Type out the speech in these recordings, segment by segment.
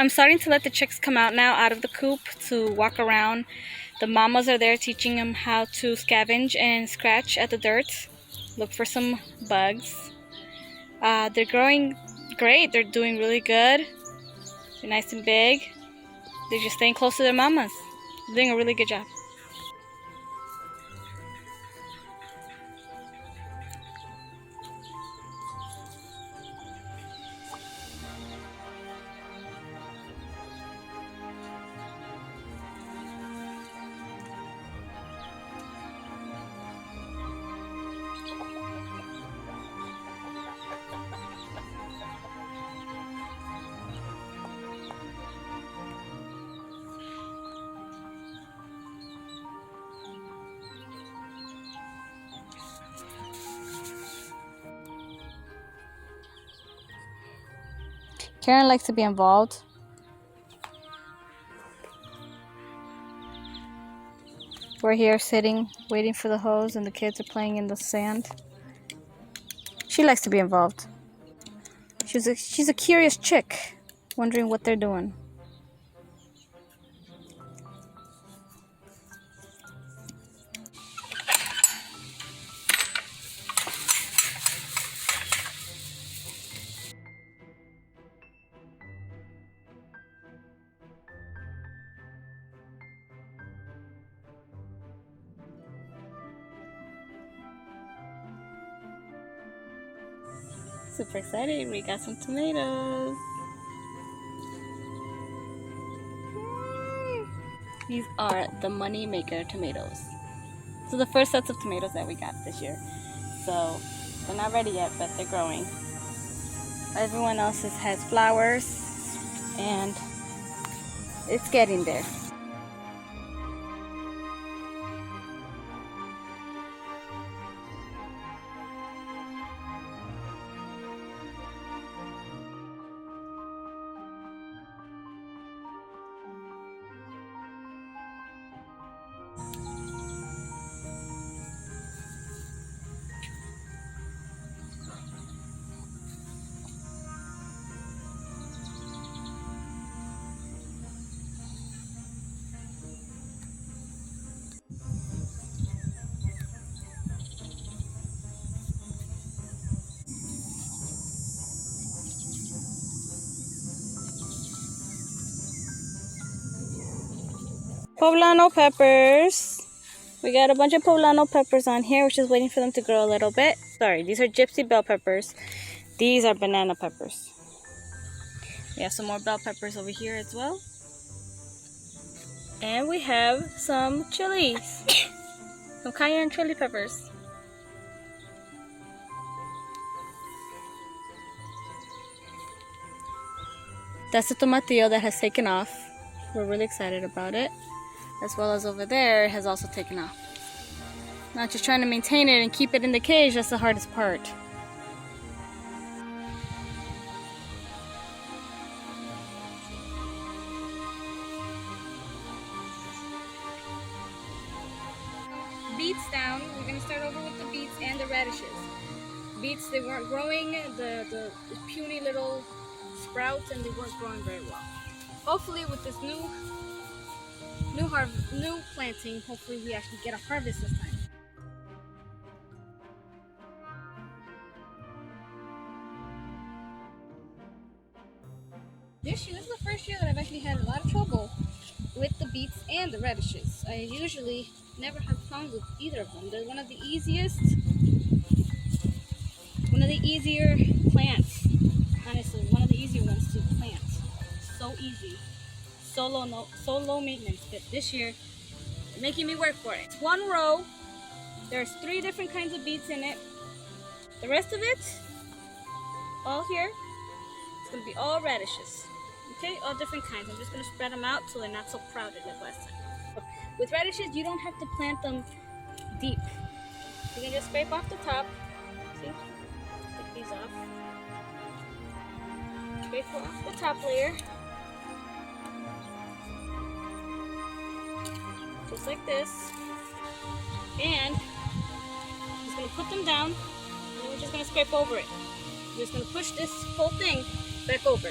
I'm starting to let the chicks come out now out of the coop to walk around. The mamas are there teaching them how to scavenge and scratch at the dirt, look for some bugs. They're growing great. They're doing really good. They're nice and big. They're just staying close to their mamas. They're doing a really good job. Karen likes to be involved. We're here sitting, waiting for the hose, and the kids are playing in the sand. She likes to be involved. She's a curious chick, wondering what they're doing. Super excited, we got some tomatoes. These are the money maker tomatoes. So the first sets of tomatoes that we got this year. So they're not ready yet, but they're growing. Everyone else's has flowers and it's getting there. Poblano peppers. We got a bunch of poblano peppers on here. We're just waiting for them to grow a little bit. Sorry, these are gypsy bell peppers. These are banana peppers. We have some more bell peppers over here as well. And we have some chilies. Some cayenne chili peppers. That's the tomatillo that has taken off. We're really excited about it. As well as over there, it has also taken off. Not just trying to maintain it and keep it in the cage, that's the hardest part. Beets down. We're going to start over with the beets and the radishes. Beets, they weren't growing, the puny little sprouts, and they weren't growing very well. Hopefully with this new planting, hopefully we actually get a harvest this time. This is the first year that I've actually had a lot of trouble with the beets and the radishes. I usually never have problems with either of them. They're one of the easier plants. Honestly, one of the easier ones to plant. So easy. So low maintenance, but this year they're making me work for it. It's one row. There's 3 different kinds of beets in it. The rest of it, all here, it's gonna be all radishes. Okay, all different kinds. I'm just gonna spread them out so they're not so crowded like last time. With radishes, you don't have to plant them deep. You can just scrape off the top. See? Take these off. Scrape off the top layer. Just like this. And I'm just going to put them down, and we're just going to scrape over it. We're just going to push this whole thing back over.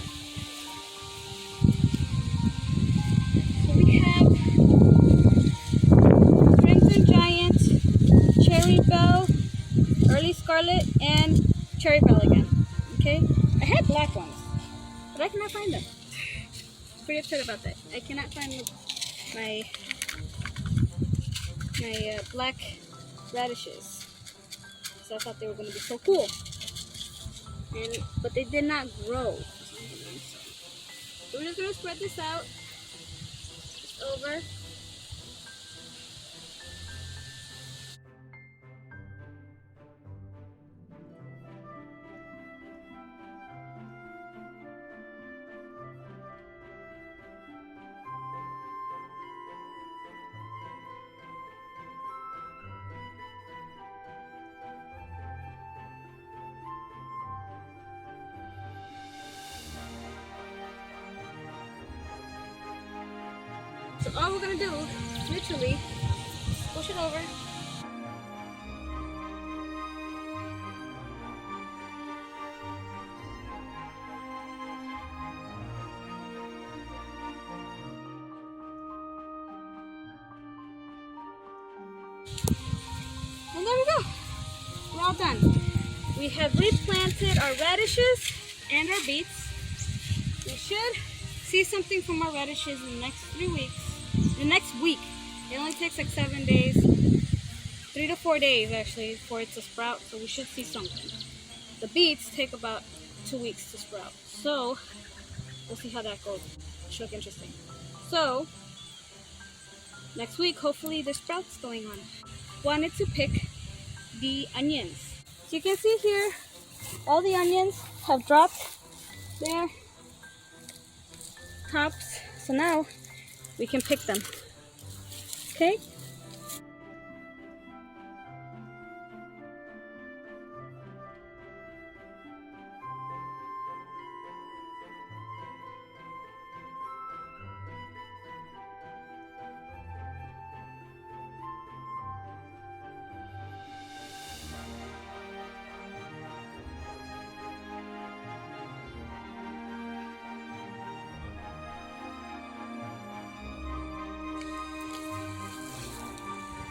scarlet and cherry bell again. Okay, I had black ones, but I cannot find them. Pretty upset about that. I cannot find my black radishes. So I thought they were going to be so cool, but they did not grow. So we're just going to spread this out just over. So all we're gonna do, literally, push it over. And there we go. We're all done. We have replanted our radishes and our beets. We should see something from our radishes in the next 3 weeks. The next week. It only takes like 7 days, 3 to 4 days actually, for it to sprout. So we should see something. The beets take about 2 weeks to sprout. So we'll see how that goes. It should look interesting. So next week, hopefully there's sprouts going on. Wanted to pick the onions. So you can see here, all the onions have dropped their tops. So now we can pick them. Okay?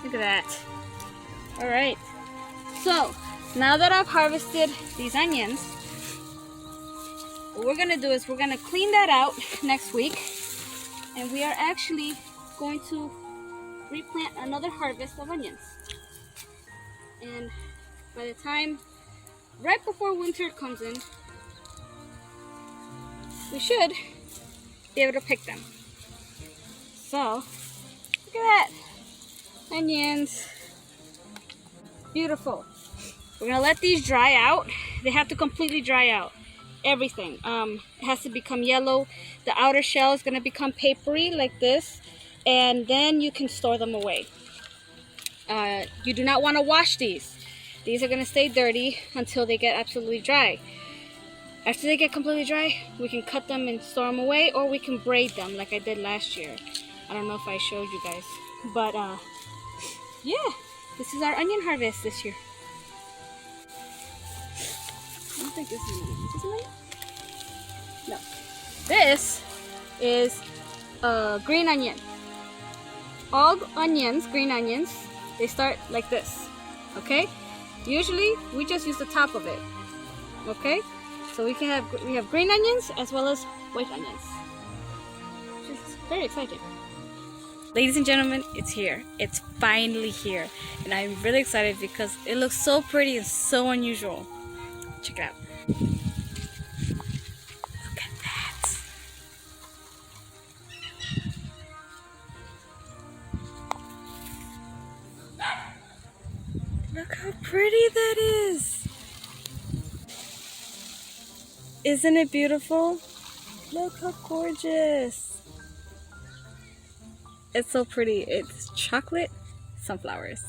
Look at that. All right. So now that I've harvested these onions, what we're gonna do is we're gonna clean that out next week, and we are actually going to replant another harvest of onions. And by the time, right before winter comes in, we should be able to pick them. So look at that. Onions. Beautiful. We're gonna let these dry out. They have to completely dry out. Everything. It has to become yellow. The outer shell is gonna become papery like this, and then you can store them away. You do not want to wash these. These are gonna stay dirty until they get absolutely dry. After they get completely dry, we can cut them and store them away, or we can braid them like I did last year. I don't know if I showed you guys, but yeah, this is our onion harvest this year. I don't think this is an onion. Is this an onion? No. This is a green onion. All onions, green onions, they start like this, okay? Usually, we just use the top of it, okay? So we have green onions as well as white onions. Just very exciting. Ladies and gentlemen, it's here. It's finally here. And I'm really excited because it looks so pretty and so unusual. Check it out. Look at that. Look how pretty that is. Isn't it beautiful? Look how gorgeous. It's so pretty. It's chocolate sunflowers.